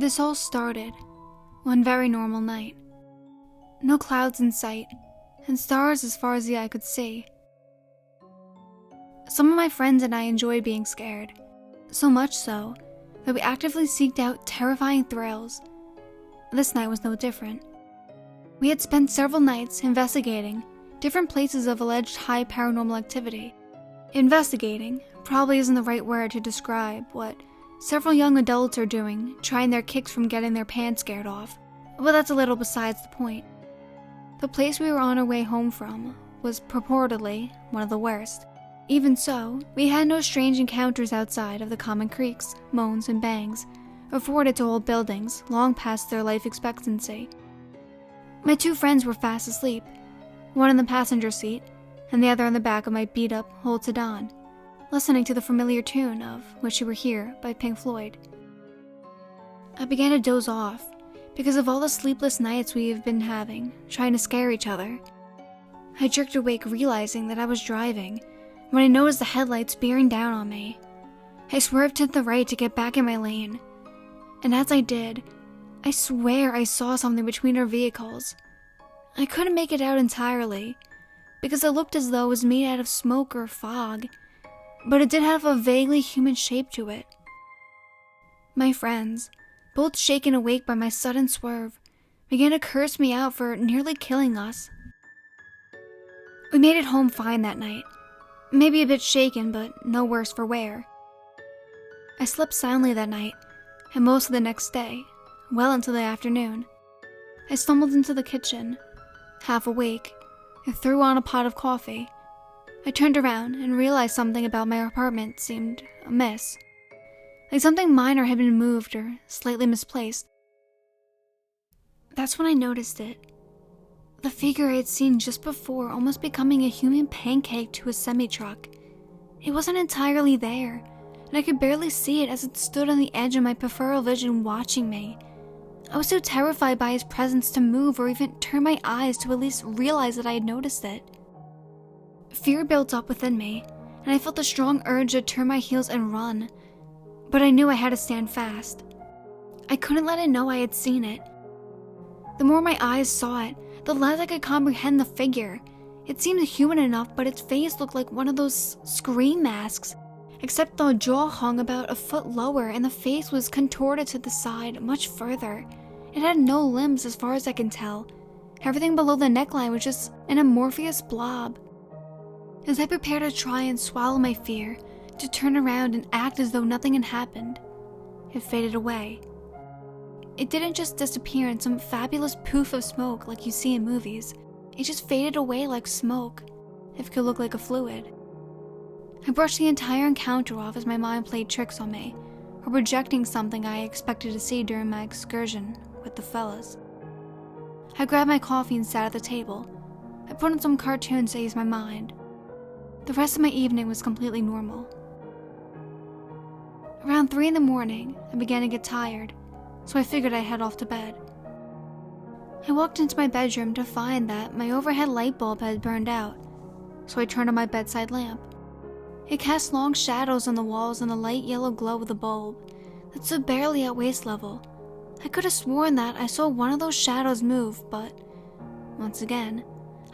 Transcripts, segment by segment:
This all started one very normal night. No clouds in sight, and stars as far as the eye could see. Some of my friends and I enjoyed being scared, so much so that we actively seeked out terrifying thrills. This night was no different. We had spent several nights investigating different places of alleged high paranormal activity. Investigating probably isn't the right word to describe what several young adults are doing, trying their kicks from getting their pants scared off, but that's a little besides the point. The place we were on our way home from was purportedly one of the worst. Even so, we had no strange encounters outside of the common creaks, moans, and bangs afforded to old buildings long past their life expectancy. My two friends were fast asleep, one in the passenger seat and the other on the back of my beat-up old sedan, listening to the familiar tune of Wish You Were Here by Pink Floyd. I began to doze off because of all the sleepless nights we have been having, trying to scare each other. I jerked awake realizing that I was driving when I noticed the headlights bearing down on me. I swerved to the right to get back in my lane, and as I did, I swear I saw something between our vehicles. I couldn't make it out entirely, because it looked as though it was made out of smoke or fog, but it did have a vaguely human shape to it. My friends, both shaken awake by my sudden swerve, began to curse me out for nearly killing us. We made it home fine that night, maybe a bit shaken, but no worse for wear. I slept soundly that night, and most of the next day, well into the afternoon. I stumbled into the kitchen, half awake, and threw on a pot of coffee. I turned around and realized something about my apartment seemed amiss. Like something minor had been moved or slightly misplaced. That's when I noticed it. The figure I had seen just before almost becoming a human pancake to a semi-truck. It wasn't entirely there, and I could barely see it as it stood on the edge of my peripheral vision watching me. I was too terrified by his presence to move or even turn my eyes to at least realize that I had noticed it. Fear built up within me, and I felt a strong urge to turn my heels and run, but I knew I had to stand fast. I couldn't let it know I had seen it. The more my eyes saw it, the less I could comprehend the figure. It seemed human enough, but its face looked like one of those scream masks, except the jaw hung about a foot lower and the face was contorted to the side much further. It had no limbs as far as I can tell. Everything below the neckline was just an amorphous blob. As I prepared to try and swallow my fear, to turn around and act as though nothing had happened, it faded away. It didn't just disappear in some fabulous poof of smoke like you see in movies. It just faded away like smoke, if it could look like a fluid. I brushed the entire encounter off as my mind played tricks on me, or projecting something I expected to see during my excursion with the fellas. I grabbed my coffee and sat at the table. I put on some cartoons to ease my mind. The rest of my evening was completely normal. Around 3 a.m, I began to get tired, so I figured I'd head off to bed. I walked into my bedroom to find that my overhead light bulb had burned out, so I turned on my bedside lamp. It cast long shadows on the walls in the light yellow glow of the bulb that stood barely at waist level. I could have sworn that I saw one of those shadows move, but once again,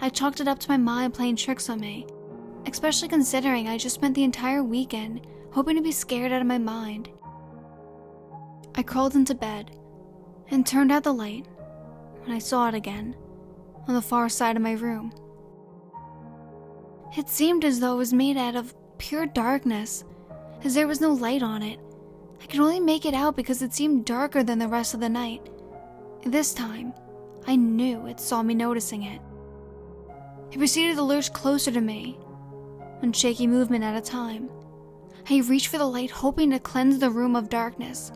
I chalked it up to my mind playing tricks on me, especially considering I just spent the entire weekend hoping to be scared out of my mind. I crawled into bed and turned out the light when I saw it again on the far side of my room. It seemed as though it was made out of pure darkness, as there was no light on it. I could only make it out because it seemed darker than the rest of the night. This time, I knew it saw me noticing it. It proceeded to lurch closer to me, one shaky movement at a time. I reached for the light, hoping to cleanse the room of darkness,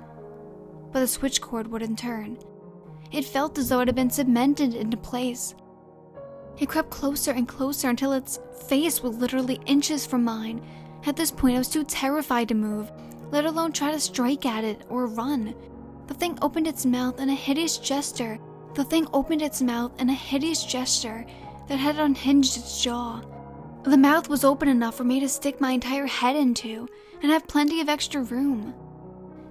but the switch cord wouldn't turn. It felt as though it had been cemented into place. It crept closer and closer until its face was literally inches from mine. At this point, I was too terrified to move, let alone try to strike at it or run. The thing opened its mouth in a hideous gesture. that had unhinged its jaw. The mouth was open enough for me to stick my entire head into and have plenty of extra room.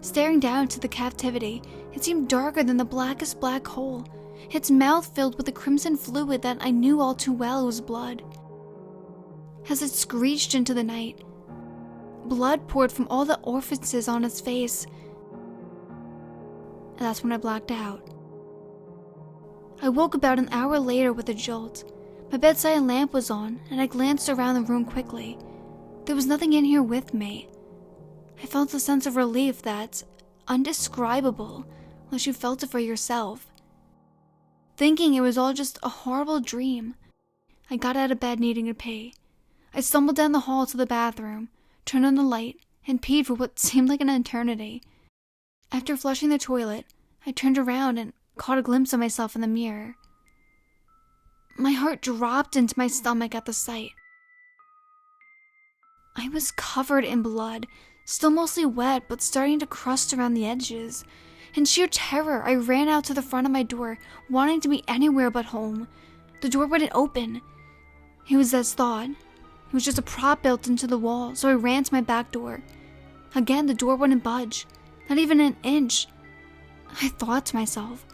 Staring down to the captivity, It seemed darker than the blackest black hole, its mouth filled with a crimson fluid that I knew all too well was blood. As it screeched into the night, blood poured from all the orifices on its face. And that's when I blacked out. I woke about an hour later with a jolt. My bedside lamp was on, and I glanced around the room quickly. There was nothing in here with me. I felt a sense of relief that's undescribable unless you felt it for yourself. Thinking it was all just a horrible dream, I got out of bed needing to pee. I stumbled down the hall to the bathroom, turned on the light, and peed for what seemed like an eternity. After flushing the toilet, I turned around and caught a glimpse of myself in the mirror. My heart dropped into my stomach at the sight. I was covered in blood, still mostly wet but starting to crust around the edges. In sheer terror, I ran out to the front of my door, wanting to be anywhere but home. The door wouldn't open. It was as thought. It was just a prop built into the wall, so I ran to my back door. Again, the door wouldn't budge, not even an inch. I thought to myself,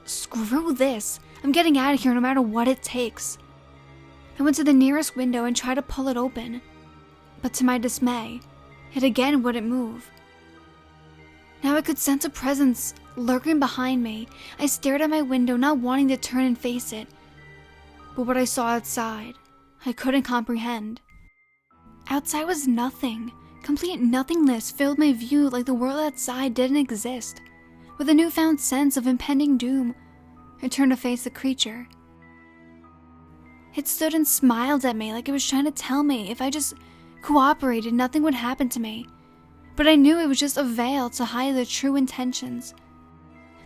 screw this. I'm getting out of here no matter what it takes. I went to the nearest window and tried to pull it open. But to my dismay, it again wouldn't move. Now I could sense a presence lurking behind me. I stared at my window, not wanting to turn and face it. But what I saw outside, I couldn't comprehend. Outside was nothing. Complete nothingness filled my view like the world outside didn't exist. With a newfound sense of impending doom, I turned to face the creature. It stood and smiled at me like it was trying to tell me if I just cooperated, nothing would happen to me. But I knew it was just a veil to hide the true intentions.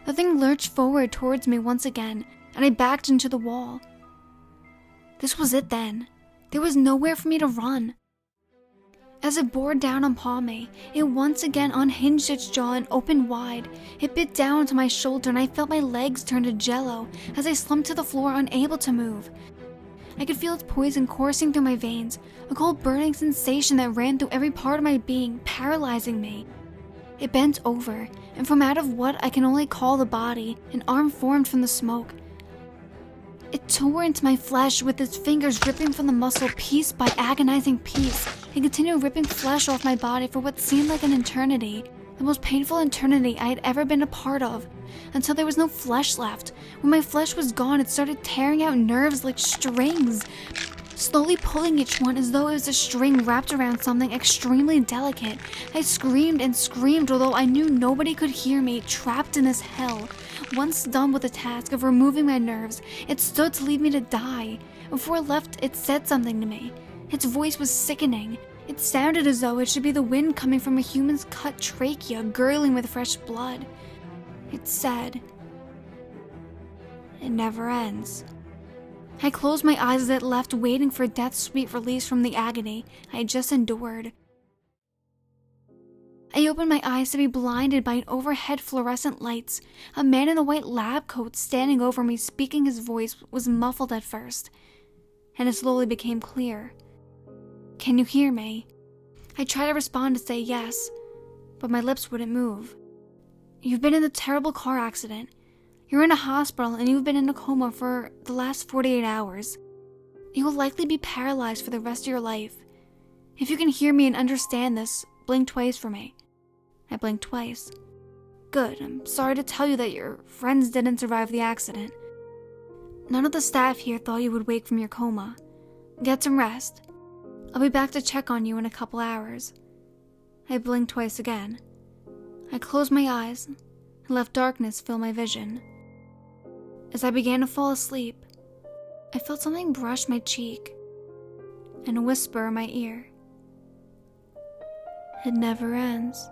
The thing lurched forward towards me once again, and I backed into the wall. This was it then. There was nowhere for me to run. As it bore down upon me, it once again unhinged its jaw and opened wide. It bit down onto my shoulder and I felt my legs turn to jello as I slumped to the floor, unable to move. I could feel its poison coursing through my veins, a cold burning sensation that ran through every part of my being, paralyzing me. It bent over, and from out of what I can only call the body, an arm formed from the smoke. It tore into my flesh with its fingers ripping from the muscle piece by agonizing piece, and continued ripping flesh off my body for what seemed like an eternity, the most painful eternity I had ever been a part of, until there was no flesh left. When my flesh was gone, it started tearing out nerves like strings, slowly pulling each one as though it was a string wrapped around something extremely delicate. I screamed and screamed, although I knew nobody could hear me, trapped in this hell. Once done with the task of removing my nerves, it stood to leave me to die. Before it left, it said something to me. Its voice was sickening. It sounded as though it should be the wind coming from a human's cut trachea, gurgling with fresh blood. It said, "It never ends." I closed my eyes as it left, waiting for death's sweet release from the agony I had just endured. I opened my eyes to be blinded by an overhead fluorescent lights. A man in a white lab coat standing over me, speaking. His voice was muffled at first, and it slowly became clear. "Can you hear me?" I tried to respond to say yes, but my lips wouldn't move. "You've been in a terrible car accident. You're in a hospital and you've been in a coma for the last 48 hours. You will likely be paralyzed for the rest of your life. If you can hear me and understand this, blink twice for me." I blinked twice. "Good. I'm sorry to tell you that your friends didn't survive the accident. None of the staff here thought you would wake from your coma. Get some rest. I'll be back to check on you in a couple hours." I blinked twice again. I closed my eyes and left darkness fill my vision. As I began to fall asleep, I felt something brush my cheek and a whisper in my ear. "It never ends."